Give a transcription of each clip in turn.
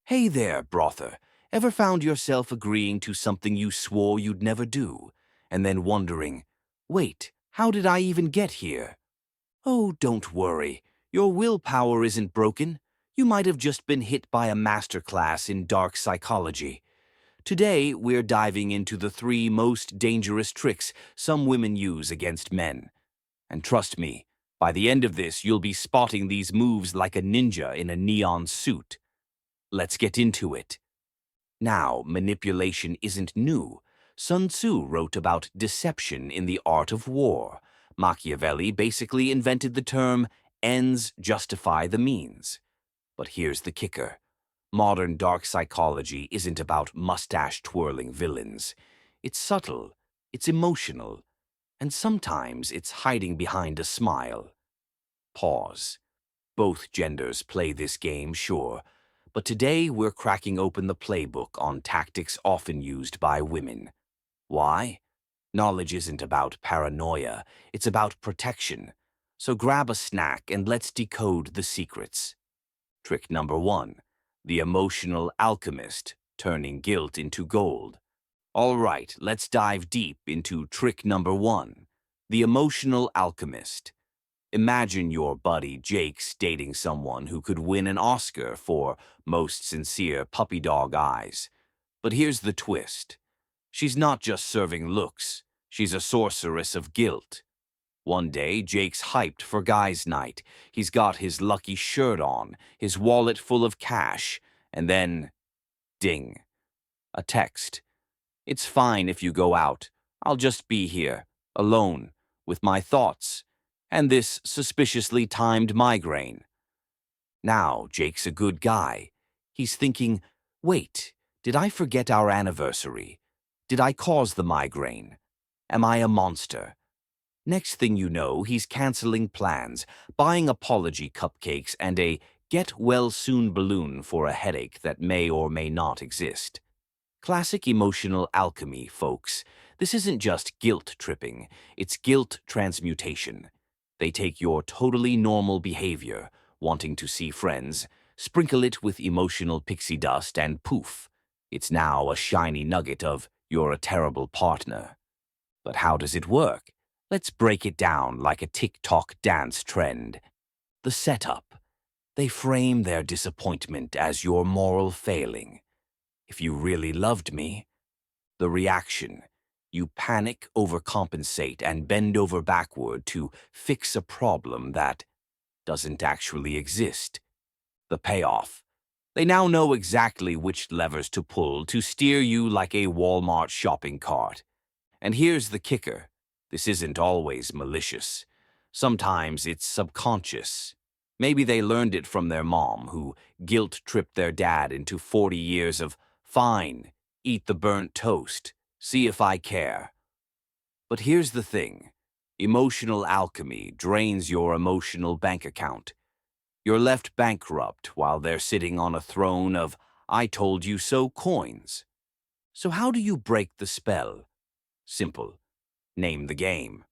Hey there, brother. Ever found yourself agreeing to something you swore you'd never do, and then wondering, wait, how did I even get here? Oh, don't worry. Your willpower isn't broken. You might have just been hit by a masterclass in dark psychology. Today, we're diving into the 3 most dangerous tricks some women use against men. And trust me, by the end of this, you'll be spotting these moves like a ninja in a neon suit. Let's get into it. Now, manipulation isn't new. Sun Tzu wrote about deception in the art of war. Machiavelli basically invented the term ends justify the means. But here's the kicker. Modern dark psychology isn't about mustache-twirling villains. It's subtle, it's emotional, and sometimes it's hiding behind a smile. Pause. Both genders play this game, sure, but today we're cracking open the playbook on tactics often used by women. Why? Knowledge isn't about paranoia, it's about protection. So grab a snack and let's decode the secrets. Trick number 1. The Emotional Alchemist, turning guilt into gold. All right, let's dive deep into trick number 1. The Emotional Alchemist. Imagine your buddy Jake's dating someone who could win an Oscar for most sincere puppy dog eyes. But here's the twist. She's not just serving looks, she's a sorceress of guilt. One day, Jake's hyped for guys' night. He's got his lucky shirt on, his wallet full of cash, and then, ding, a text. It's fine if you go out. I'll just be here, alone, with my thoughts, and this suspiciously timed migraine. Now, Jake's a good guy. He's thinking, wait, did I forget our anniversary? Did I cause the migraine? Am I a monster? Next thing you know, he's canceling plans, buying apology cupcakes, and a get-well-soon balloon for a headache that may or may not exist. Classic emotional alchemy, folks. This isn't just guilt tripping, it's guilt transmutation. They take your totally normal behavior, wanting to see friends, sprinkle it with emotional pixie dust, and poof, it's now a shiny nugget of you're a terrible partner. But how does it work? Let's break it down like a TikTok dance trend. The setup. They frame their disappointment as your moral failing. If you really loved me. The reaction. You panic, overcompensate, and bend over backward to fix a problem that doesn't actually exist. The payoff. They now know exactly which levers to pull to steer you like a Walmart shopping cart. And here's the kicker. This isn't always malicious. Sometimes it's subconscious. Maybe they learned it from their mom, who guilt-tripped their dad into 40 years of, fine, eat the burnt toast, see if I care. But here's the thing. Emotional alchemy drains your emotional bank account. You're left bankrupt while they're sitting on a throne of I told you so coins. So how do you break the spell? Simple. Name the game.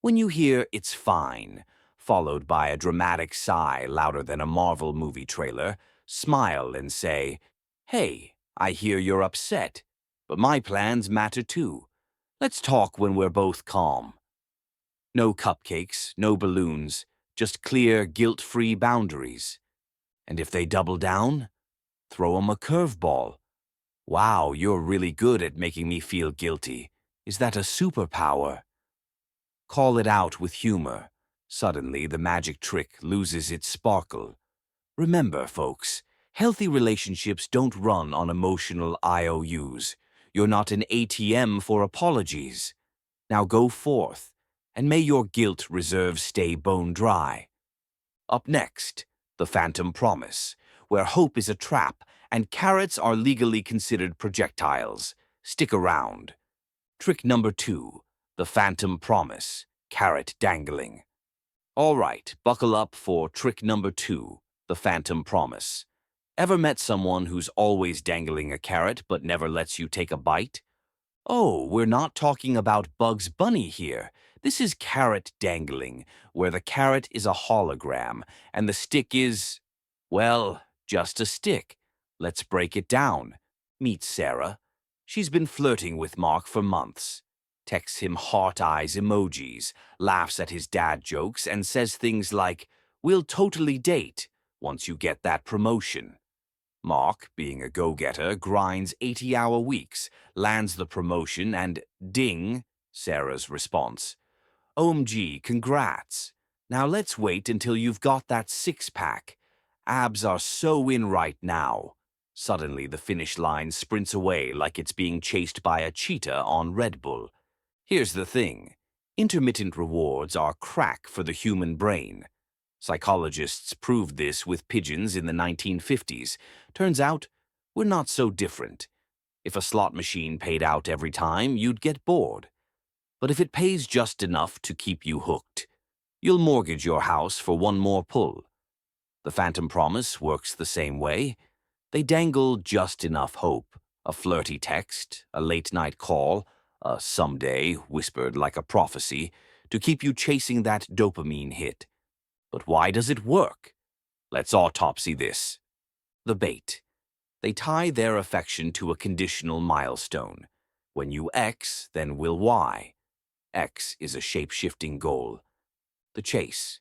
When you hear "it's fine," followed by a dramatic sigh louder than a Marvel movie trailer, smile and say, hey, I hear you're upset, but my plans matter too. Let's talk when we're both calm. No cupcakes, no balloons, just clear, guilt-free boundaries. And if they double down, throw 'em a curveball. Wow, you're really good at making me feel guilty. Is that a superpower? Call it out with humor. Suddenly, the magic trick loses its sparkle. Remember, folks, healthy relationships don't run on emotional IOUs. You're not an ATM for apologies. Now go forth, and may your guilt reserves stay bone dry. Up next, the Phantom Promise, where hope is a trap and carrots are legally considered projectiles. Stick around. Trick number 2, the Phantom Promise, Carrot-Dangling. All right, buckle up for trick number 2, the Phantom Promise. Ever met someone who's always dangling a carrot but never lets you take a bite? Oh, we're not talking about Bugs Bunny here. This is Carrot-Dangling, where the carrot is a hologram and the stick is, well, just a stick. Let's break it down. Meet Sarah. She's been flirting with Mark for months. Texts him heart eyes emojis, laughs at his dad jokes, and says things like, "We'll totally date once you get that promotion." Mark, being a go-getter, grinds 80-hour weeks, lands the promotion, and ding, Sarah's response. OMG, congrats. Now let's wait until you've got that six-pack. Abs are so in right now. Suddenly the finish line sprints away like it's being chased by a cheetah on Red Bull. Here's the thing. Intermittent rewards are crack for the human brain. Psychologists proved this with pigeons in the 1950s. Turns out, we're not so different. If a slot machine paid out every time, you'd get bored. But if it pays just enough to keep you hooked, you'll mortgage your house for one more pull. The Phantom Promise works the same way. They dangle just enough hope, a flirty text, a late-night call, a someday whispered like a prophecy, to keep you chasing that dopamine hit. But why does it work? Let's autopsy this. The bait. They tie their affection to a conditional milestone. When you X, then will Y. X is a shape-shifting goal. The chase.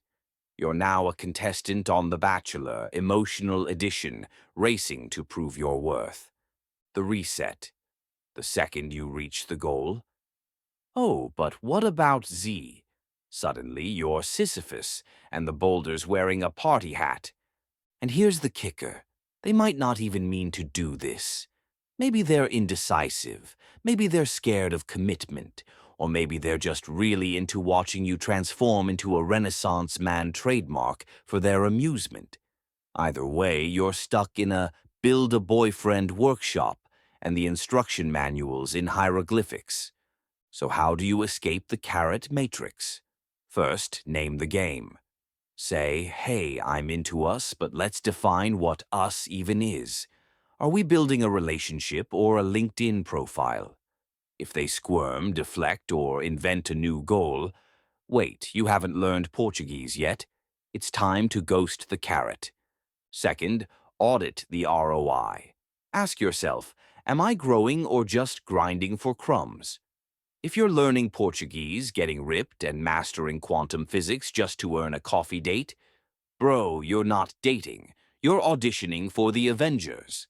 You're now a contestant on The Bachelor, Emotional Edition, racing to prove your worth. The reset. The second you reach the goal. Oh, but what about Z? Suddenly, you're Sisyphus, and the boulder's wearing a party hat. And here's the kicker. They might not even mean to do this. Maybe they're indecisive. Maybe they're scared of commitment. Or maybe they're just really into watching you transform into a Renaissance man trademark for their amusement. Either way, you're stuck in a build-a-boyfriend workshop and the instruction manuals in hieroglyphics. So how do you escape the carrot matrix? First, name the game. Say, hey, I'm into us, but let's define what us even is. Are we building a relationship or a LinkedIn profile? If they squirm, deflect, or invent a new goal, wait, you haven't learned Portuguese yet. It's time to ghost the carrot. Second, audit the ROI. Ask yourself, am I growing or just grinding for crumbs? If you're learning Portuguese, getting ripped, and mastering quantum physics just to earn a coffee date, bro, you're not dating. You're auditioning for the Avengers.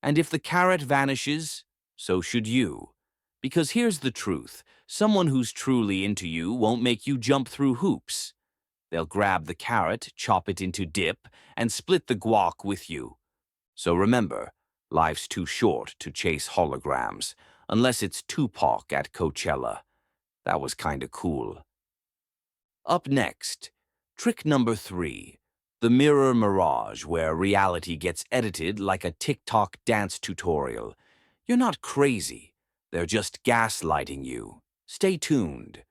And if the carrot vanishes, so should you. Because here's the truth. Someone who's truly into you won't make you jump through hoops. They'll grab the carrot, chop it into dip, and split the guac with you. So remember, life's too short to chase holograms, unless it's Tupac at Coachella. That was kinda cool. Up next, trick number 3, the Mirror Mirage, where reality gets edited like a TikTok dance tutorial. You're not crazy. They're just gaslighting you. Stay tuned.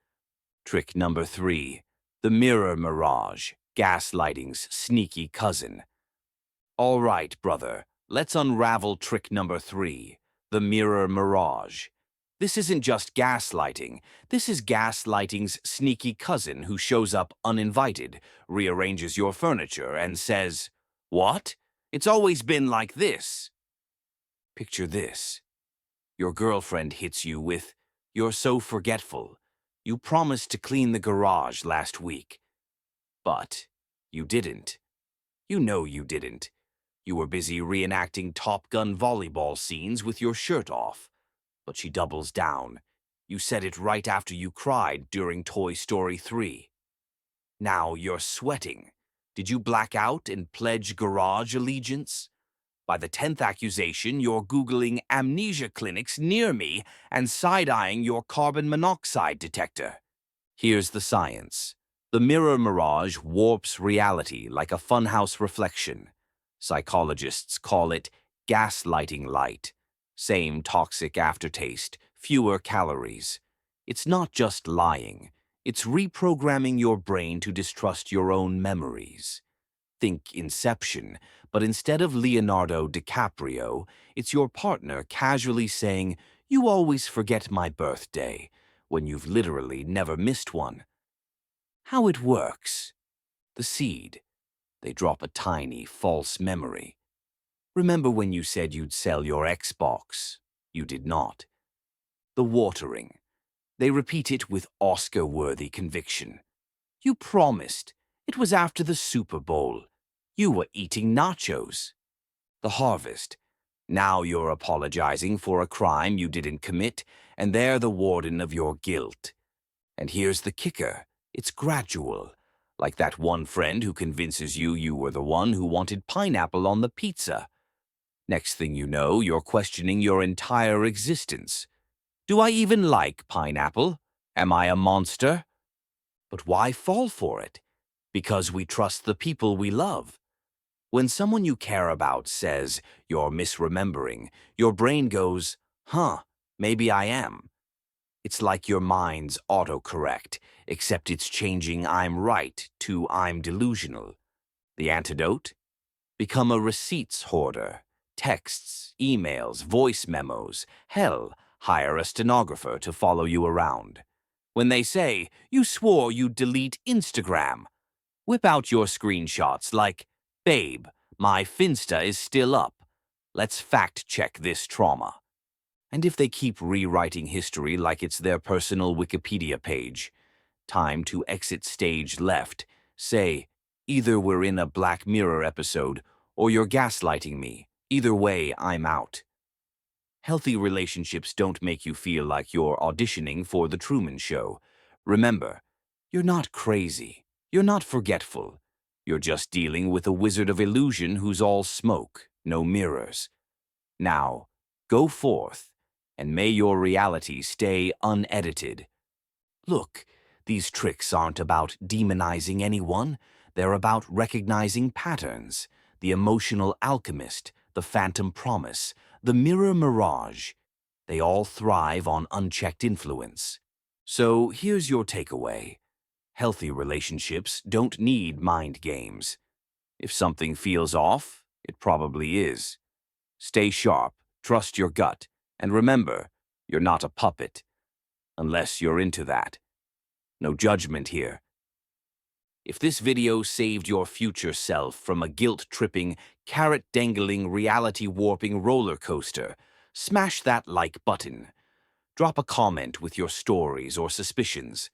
Trick number 3, the Mirror Mirage, gaslighting's sneaky cousin. All right, brother, let's unravel trick number 3, the Mirror Mirage. This isn't just gaslighting. This is gaslighting's sneaky cousin who shows up uninvited, rearranges your furniture, and says, "What? It's always been like this." Picture this. Your girlfriend hits you with, "You're so forgetful. You promised to clean the garage last week." But you didn't. You know you didn't. You were busy reenacting Top Gun volleyball scenes with your shirt off. But she doubles down. You said it right after you cried during Toy Story 3. Now you're sweating. Did you black out and pledge garage allegiance? By the 10th accusation, you're Googling amnesia clinics near me and side-eyeing your carbon monoxide detector. Here's the science. The Mirror Mirage warps reality like a funhouse reflection. Psychologists call it gaslighting light. Same toxic aftertaste, fewer calories. It's not just lying. It's reprogramming your brain to distrust your own memories. Think Inception, but instead of Leonardo DiCaprio, it's your partner casually saying, "You always forget my birthday," when you've literally never missed one. How it works. The seed. They drop a tiny, false memory. Remember when you said you'd sell your Xbox? You did not. The watering. They repeat it with Oscar-worthy conviction. You promised. It was after the Super Bowl. You were eating nachos. The harvest. Now you're apologizing for a crime you didn't commit, and they're the warden of your guilt. And here's the kicker. It's gradual. Like that one friend who convinces you you were the one who wanted pineapple on the pizza. Next thing you know, you're questioning your entire existence. Do I even like pineapple? Am I a monster? But why fall for it? Because we trust the people we love. When someone you care about says you're misremembering, your brain goes, huh, maybe I am. It's like your mind's autocorrect, except it's changing I'm right to I'm delusional. The antidote? Become a receipts hoarder. Texts, emails, voice memos. Hell, hire a stenographer to follow you around. When they say, you swore you'd delete Instagram, whip out your screenshots like, babe, my Finsta is still up. Let's fact-check this trauma. And if they keep rewriting history like it's their personal Wikipedia page, time to exit stage left. Say, either we're in a Black Mirror episode or you're gaslighting me. Either way, I'm out. Healthy relationships don't make you feel like you're auditioning for The Truman Show. Remember, you're not crazy. You're not forgetful. You're just dealing with a wizard of illusion who's all smoke, no mirrors. Now, go forth, and may your reality stay unedited. Look, these tricks aren't about demonizing anyone. They're about recognizing patterns. The Emotional Alchemist, the Phantom Promise, the Mirror Mirage. They all thrive on unchecked influence. So here's your takeaway. Healthy relationships don't need mind games. If something feels off, it probably is. Stay sharp, trust your gut, and remember, you're not a puppet. Unless you're into that. No judgment here. If this video saved your future self from a guilt-tripping, carrot-dangling, reality-warping roller coaster, smash that like button. Drop a comment with your stories or suspicions.